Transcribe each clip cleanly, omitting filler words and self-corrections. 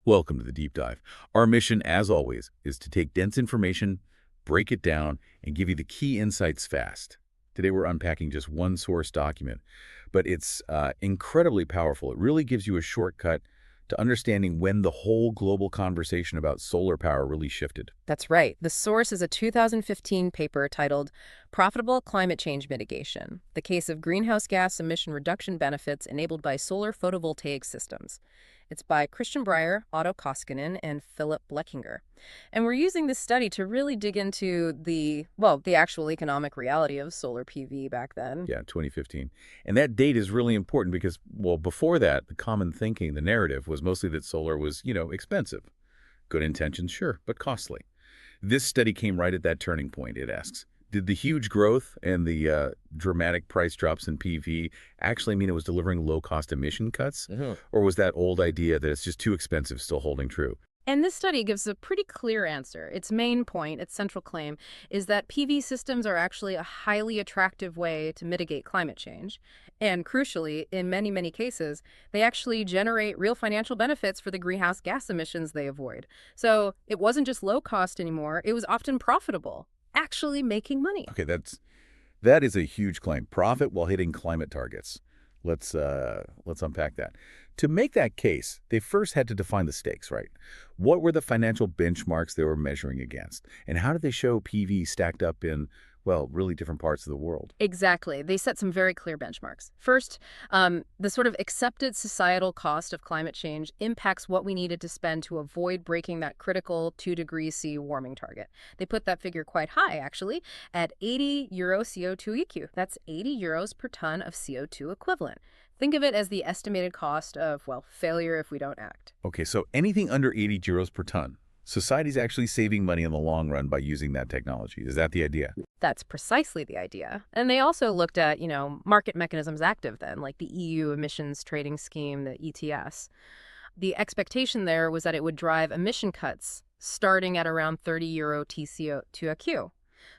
Welcome to the deep dive. Our mission, as always, is to take dense information, break it down, and give you the key insights fast. Today we're unpacking just one source document, but it's incredibly powerful. It really gives you a shortcut to understanding when the whole global conversation about solar power really shifted. That's right. The source is a 2015 paper titled Profitable Climate Change Mitigation, the case of greenhouse gas emission reduction benefits enabled by solar photovoltaic systems. It's by Christian Breyer, Otto Koskinen, and Philip Bleckinger. And we're using this study to really dig into the actual economic reality of solar PV back then. Yeah, 2015. And that date is really important because, well, before that, the common thinking, the narrative was mostly that solar was, expensive. Good intentions, sure, but costly. This study came right at that turning point, it asks. Did the huge growth and the dramatic price drops in PV actually mean it was delivering low-cost emission cuts? Or was that old idea that it's just too expensive still holding true? And this study gives a pretty clear answer. Its main point, its central claim, is that PV systems are actually a highly attractive way to mitigate climate change. And crucially, in many, many cases, they actually generate real financial benefits for the greenhouse gas emissions they avoid. So it wasn't just low cost anymore, it was often profitable, actually making money. Okay, that is a huge claim. Profit while hitting climate targets. Let's unpack that. To make that case, they first had to define the stakes, right? What were the financial benchmarks they were measuring against? And how did they show PV stacked up in, well, really different parts of the world? Exactly. They set some very clear benchmarks. First, the sort of accepted societal cost of climate change impacts what we needed to spend to avoid breaking that critical 2 degrees C warming target. They put that figure quite high, actually, at 80 euro CO2 EQ. That's 80 euros per ton of CO2 equivalent. Think of it as the estimated cost of, well, failure if we don't act. Okay, so anything under 80 euros per ton. Society's actually saving money in the long run by using that technology. Is that the idea? That's precisely the idea. And they also looked at, market mechanisms active then, like the EU emissions trading scheme, the ETS. The expectation there was that it would drive emission cuts starting at around 30 euro TCO2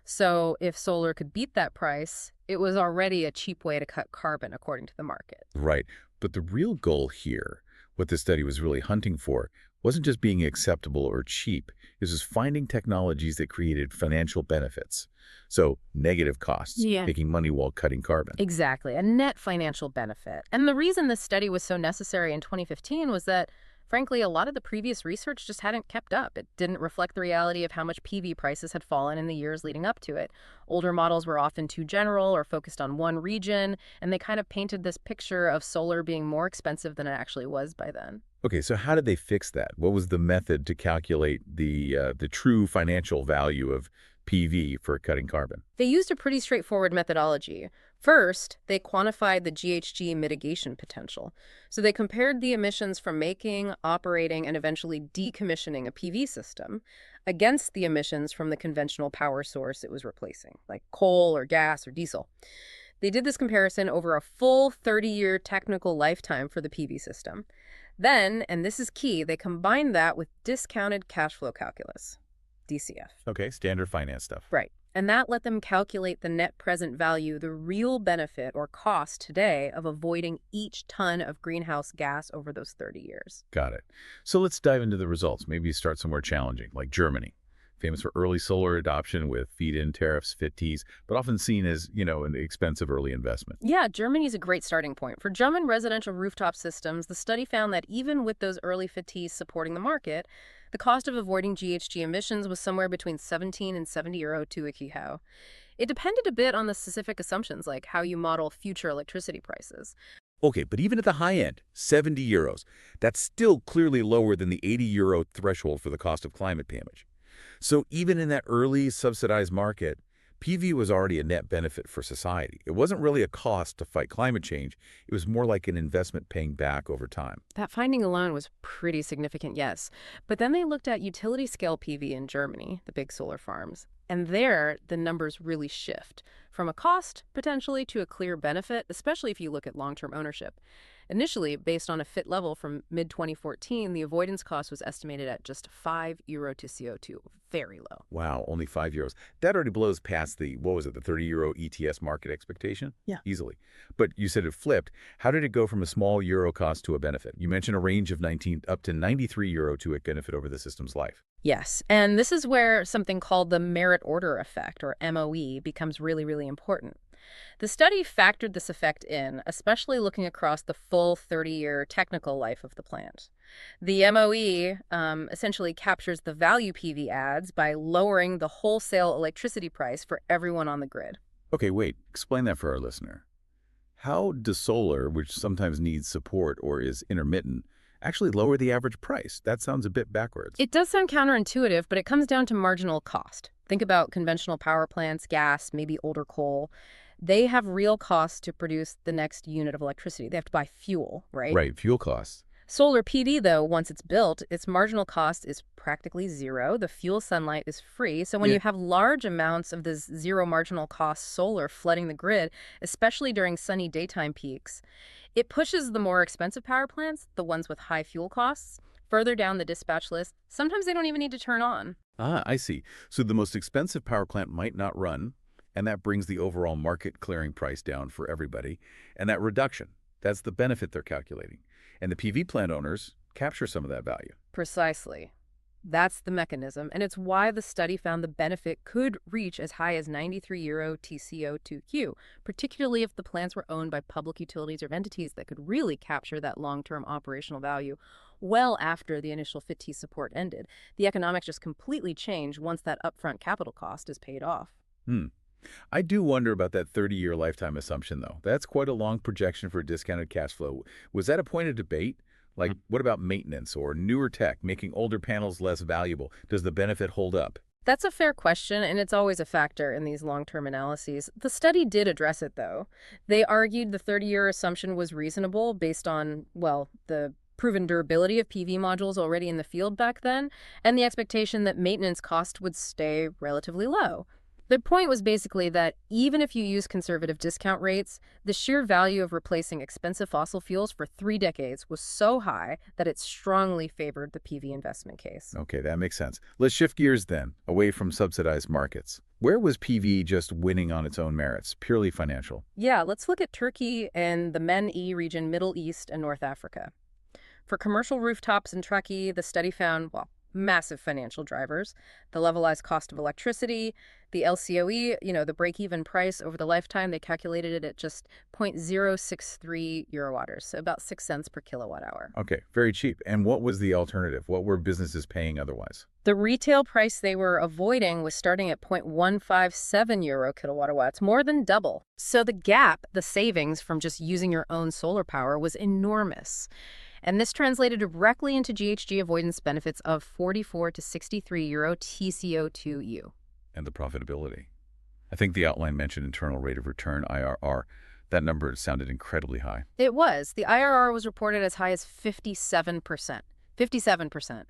So if solar could beat that price, it was already a cheap way to cut carbon, according to the market. Right. But the real goal here, what this study was really hunting for, wasn't just being acceptable or cheap. It was finding technologies that created financial benefits. So negative costs, making money while cutting carbon. Exactly, a net financial benefit. And the reason this study was so necessary in 2015 was that, frankly, a lot of the previous research just hadn't kept up. It didn't reflect the reality of how much PV prices had fallen in the years leading up to it. Older models were often too general or focused on one region, and they kind of painted this picture of solar being more expensive than it actually was by then. Okay, so how did they fix that? What was the method to calculate the true financial value of PV for cutting carbon? They used a pretty straightforward methodology. First, they quantified the GHG mitigation potential. So they compared the emissions from making, operating, and eventually decommissioning a PV system against the emissions from the conventional power source it was replacing, like coal or gas or diesel. They did this comparison over a full 30-year technical lifetime for the PV system. Then, and this is key, they combined that with discounted cash flow calculus, DCF. Okay, standard finance stuff. Right. And that let them calculate the net present value, the real benefit or cost today of avoiding each ton of greenhouse gas over those 30 years. Got it. So let's dive into the results. Maybe start somewhere challenging, like Germany. Famous for early solar adoption with feed-in tariffs, FITs, but often seen as, an expensive early investment. Yeah, Germany's a great starting point. For German residential rooftop systems, the study found that even with those early FITs supporting the market, the cost of avoiding GHG emissions was somewhere between 17 and 70 euro to a kHW. It depended a bit on the specific assumptions, like how you model future electricity prices. Okay, but even at the high end, 70 euros, that's still clearly lower than the 80 euro threshold for the cost of climate damage. So even in that early subsidized market, PV was already a net benefit for society. It wasn't really a cost to fight climate change. It was more like an investment paying back over time. That finding alone was pretty significant, yes. But then they looked at utility-scale PV in Germany, the big solar farms. And there, the numbers really shift from a cost, potentially, to a clear benefit, especially if you look at long-term ownership. Initially, based on a fit level from mid-2014, the avoidance cost was estimated at just €5 to CO2, very low. Wow, only €5. That already blows past the, what was it, the €30 ETS market expectation? Yeah. Easily. But you said it flipped. How did it go from a small euro cost to a benefit? You mentioned a range of 19 up to €93 to a benefit over the system's life. Yes, and this is where something called the merit order effect, or MOE, becomes really, really important. The study factored this effect in, especially looking across the full 30-year technical life of the plant. The MOE essentially captures the value PV adds by lowering the wholesale electricity price for everyone on the grid. Okay, wait. Explain that for our listener. How does solar, which sometimes needs support or is intermittent, actually lower the average price? That sounds a bit backwards. It does sound counterintuitive, but it comes down to marginal cost. Think about conventional power plants, gas, maybe older coal. They have real costs to produce the next unit of electricity. They have to buy fuel, right? Right, fuel costs. Solar PV, though, once it's built, its marginal cost is practically zero. The fuel sunlight is free. So when Yeah. you have large amounts of this zero marginal cost solar flooding the grid, especially during sunny daytime peaks, it pushes the more expensive power plants, the ones with high fuel costs, further down the dispatch list. Sometimes they don't even need to turn on. Ah, I see. So the most expensive power plant might not run, and that brings the overall market clearing price down for everybody. And that reduction, that's the benefit they're calculating. And the PV plant owners capture some of that value. Precisely. That's the mechanism, and it's why the study found the benefit could reach as high as €93 TCO2Q, particularly if the plants were owned by public utilities or entities that could really capture that long-term operational value well after the initial FIT support ended. The economics just completely change once that upfront capital cost is paid off. Hmm. I do wonder about that 30-year lifetime assumption, though. That's quite a long projection for discounted cash flow. Was that a point of debate? Like, what about maintenance or newer tech, making older panels less valuable? Does the benefit hold up? That's a fair question, and it's always a factor in these long-term analyses. The study did address it, though. They argued the 30-year assumption was reasonable based on, well, the proven durability of PV modules already in the field back then, and the expectation that maintenance cost would stay relatively low. The point was basically that even if you use conservative discount rates, the sheer value of replacing expensive fossil fuels for 3 decades was so high that it strongly favored the PV investment case. Okay, that makes sense. Let's shift gears then, away from subsidized markets. Where was PV just winning on its own merits, purely financial? Yeah, let's look at Turkey and the MENA region, Middle East and North Africa. For commercial rooftops in Turkey, the study found, well, massive financial drivers: the levelized cost of electricity, the LCOE, the break-even price over the lifetime. They calculated it at just 0.063 eurowatters, so about 6 cents per kilowatt hour. Okay, very cheap. And what was the alternative? What were businesses paying otherwise? The retail price they were avoiding was starting at 0.157 euro kilowatt watts, more than double. So the gap, the savings from just using your own solar power, was enormous. And this translated directly into GHG avoidance benefits of 44 to 63 euro TCO2U. And the profitability. I think the outline mentioned internal rate of return, IRR. That number sounded incredibly high. It was. The IRR was reported as high as 57%. 57%.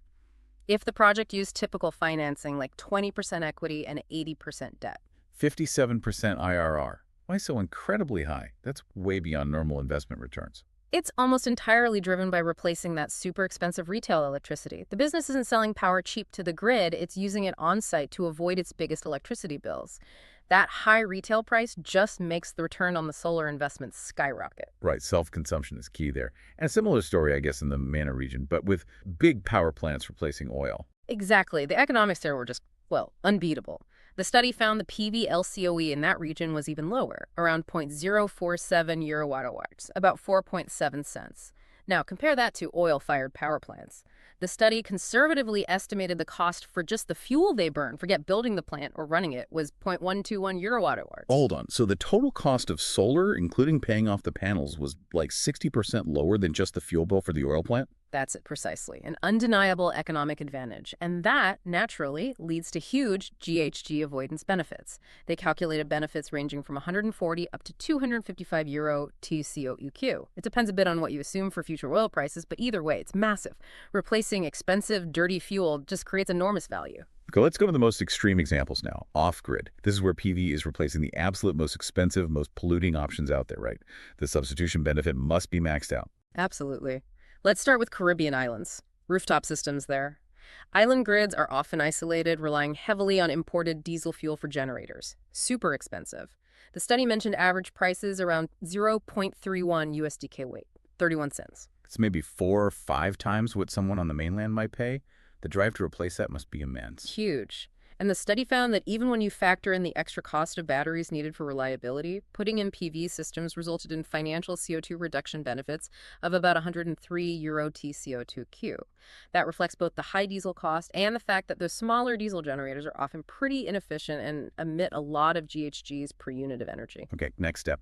If the project used typical financing like 20% equity and 80% debt. 57% IRR. Why so incredibly high? That's way beyond normal investment returns. It's almost entirely driven by replacing that super expensive retail electricity. The business isn't selling power cheap to the grid, it's using it on-site to avoid its biggest electricity bills. That high retail price just makes the return on the solar investment skyrocket. Right, self-consumption is key there. And a similar story, I guess, in the MENA region, but with big power plants replacing oil. Exactly. The economics there were just, well, unbeatable. The study found the PV LCOE in that region was even lower, around 0.047 eurowatt-hours, about 4.7 cents. Now, compare that to oil-fired power plants. The study conservatively estimated the cost for just the fuel they burn, forget building the plant or running it, was 0.121 eurowatt-hours. Hold on. So the total cost of solar, including paying off the panels, was like 60% lower than just the fuel bill for the oil plant? That's it precisely. An undeniable economic advantage. And that, naturally, leads to huge GHG avoidance benefits. They calculated benefits ranging from 140 up to 255 euro TCOEQ. It depends a bit on what you assume for future oil prices, but either way, it's massive. Replacing expensive, dirty fuel just creates enormous value. Okay, let's go to the most extreme examples now. Off-grid. This is where PV is replacing the absolute most expensive, most polluting options out there, right? The substitution benefit must be maxed out. Absolutely. Let's start with Caribbean islands. Rooftop systems there. Island grids are often isolated, relying heavily on imported diesel fuel for generators. Super expensive. The study mentioned average prices around 0.31 USDK weight, 31 cents. It's maybe 4 or 5 times what someone on the mainland might pay. The drive to replace that must be immense. Huge. And the study found that even when you factor in the extra cost of batteries needed for reliability, putting in PV systems resulted in financial CO2 reduction benefits of about 103 euro T CO2Q. That reflects both the high diesel cost and the fact that those smaller diesel generators are often pretty inefficient and emit a lot of GHGs per unit of energy. Okay, next step.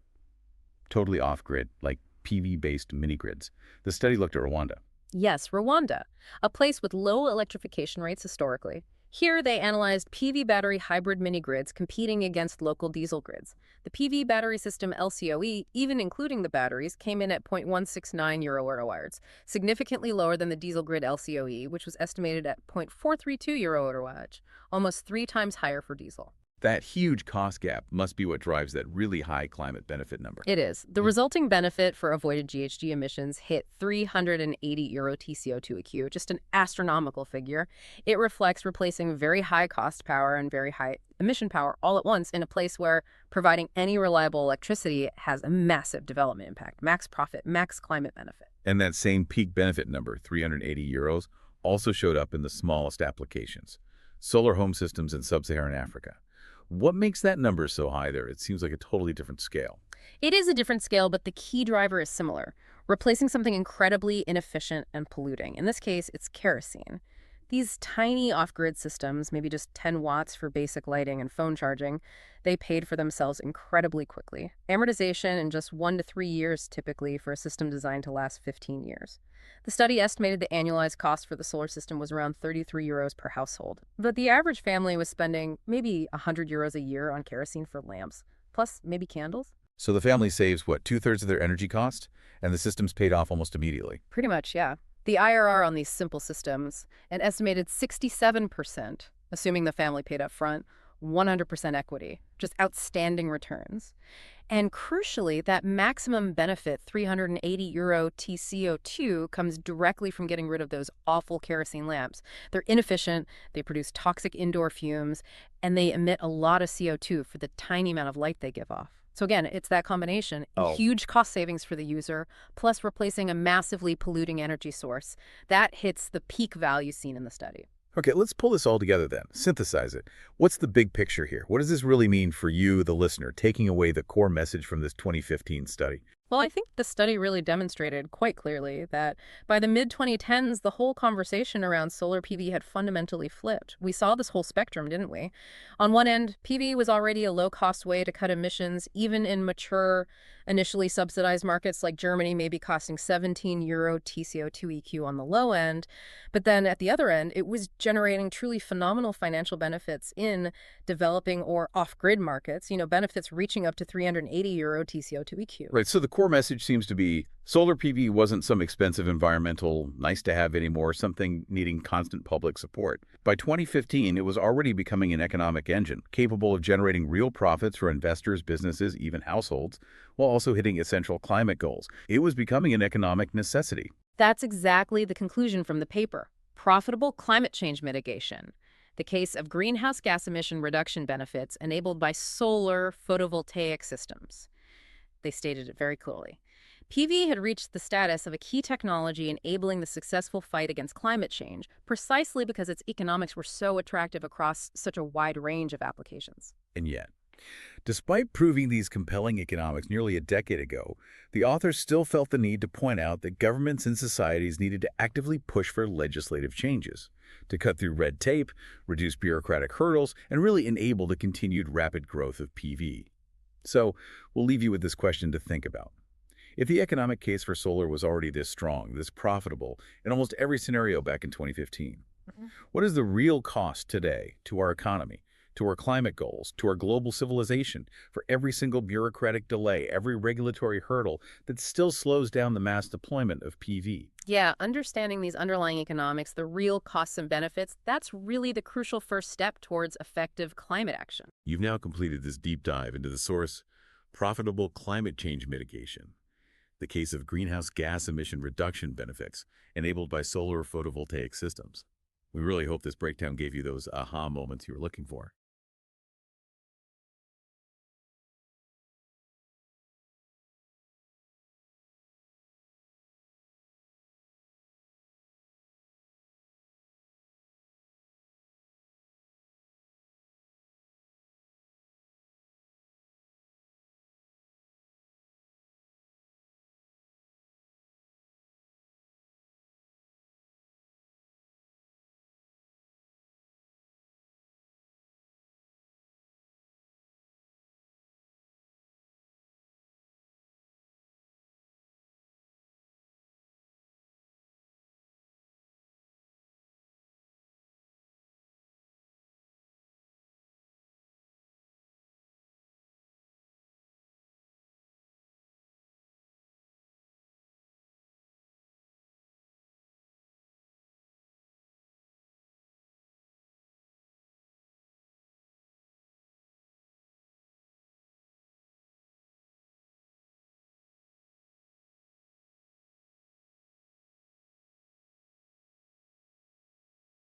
Totally off-grid, like PV-based mini-grids. The study looked at Rwanda. Yes, Rwanda, a place with low electrification rates historically. Here, they analyzed PV battery hybrid mini-grids competing against local diesel grids. The PV battery system LCOE, even including the batteries, came in at 0.169 euro-watt-hours, significantly lower than the diesel grid LCOE, which was estimated at 0.432 euro-watt-hours, almost 3 times higher for diesel. That huge cost gap must be what drives that really high climate benefit number. It is. The resulting benefit for avoided GHG emissions hit 380 euro TCO2 just an astronomical figure. It reflects replacing very high cost power and very high emission power all at once in a place where providing any reliable electricity has a massive development impact, max profit, max climate benefit. And that same peak benefit number, 380 euros, also showed up in the smallest applications, solar home systems in sub-Saharan Africa. What makes that number so high there? It seems like a totally different scale. It is a different scale, but the key driver is similar, replacing something incredibly inefficient and polluting. In this case, it's kerosene. These tiny off-grid systems, maybe just 10 watts for basic lighting and phone charging, they paid for themselves incredibly quickly. Amortization in just 1 to 3 years typically for a system designed to last 15 years. The study estimated the annualized cost for the solar system was around 33 euros per household, but the average family was spending maybe 100 euros a year on kerosene for lamps, plus maybe candles. So the family saves, what, 2/3 of their energy cost? And the system's paid off almost immediately. Pretty much, yeah. The IRR on these simple systems, an estimated 67%, assuming the family paid up front, 100% equity, just outstanding returns. And crucially, that maximum benefit, 380 euro TCO2, comes directly from getting rid of those awful kerosene lamps. They're inefficient, they produce toxic indoor fumes, and they emit a lot of CO2 for the tiny amount of light they give off. So again, it's that combination, Oh. huge cost savings for the user, plus replacing a massively polluting energy source. That hits the peak value seen in the study. Okay, let's pull this all together then. Synthesize it. What's the big picture here? What does this really mean for you, the listener, taking away the core message from this 2015 study? Well, I think the study really demonstrated quite clearly that by the mid-2010s, the whole conversation around solar PV had fundamentally flipped. We saw this whole spectrum, didn't we? On one end, PV was already a low-cost way to cut emissions, even in mature, initially subsidized markets like Germany, maybe costing 17 euro TCO2 on the low end. But then at the other end, it was generating truly phenomenal financial benefits in developing or off-grid markets, benefits reaching up to 380 euro TCO2. Right, so the core message seems to be solar PV wasn't some expensive environmental nice-to-have anymore, something needing constant public support. By 2015, it was already becoming an economic engine, capable of generating real profits for investors, businesses, even households, while also hitting essential climate goals. It was becoming an economic necessity. That's exactly the conclusion from the paper. Profitable climate change mitigation. The case of greenhouse gas emission reduction benefits enabled by solar photovoltaic systems. They stated it very clearly. PV had reached the status of a key technology enabling the successful fight against climate change, precisely because its economics were so attractive across such a wide range of applications. And yet, despite proving these compelling economics nearly a decade ago, the authors still felt the need to point out that governments and societies needed to actively push for legislative changes to cut through red tape, reduce bureaucratic hurdles, and really enable the continued rapid growth of PV. So, we'll leave you with this question to think about. If the economic case for solar was already this strong, this profitable, in almost every scenario back in 2015, what is the real cost today to our economy, to our climate goals, to our global civilization, for every single bureaucratic delay, every regulatory hurdle that still slows down the mass deployment of PV? Yeah, understanding these underlying economics, the real costs and benefits, that's really the crucial first step towards effective climate action. You've now completed this deep dive into the source, profitable climate change mitigation. the case of greenhouse gas emission reduction benefits enabled by solar photovoltaic systems. We really hope this breakdown gave you those aha moments you were looking for.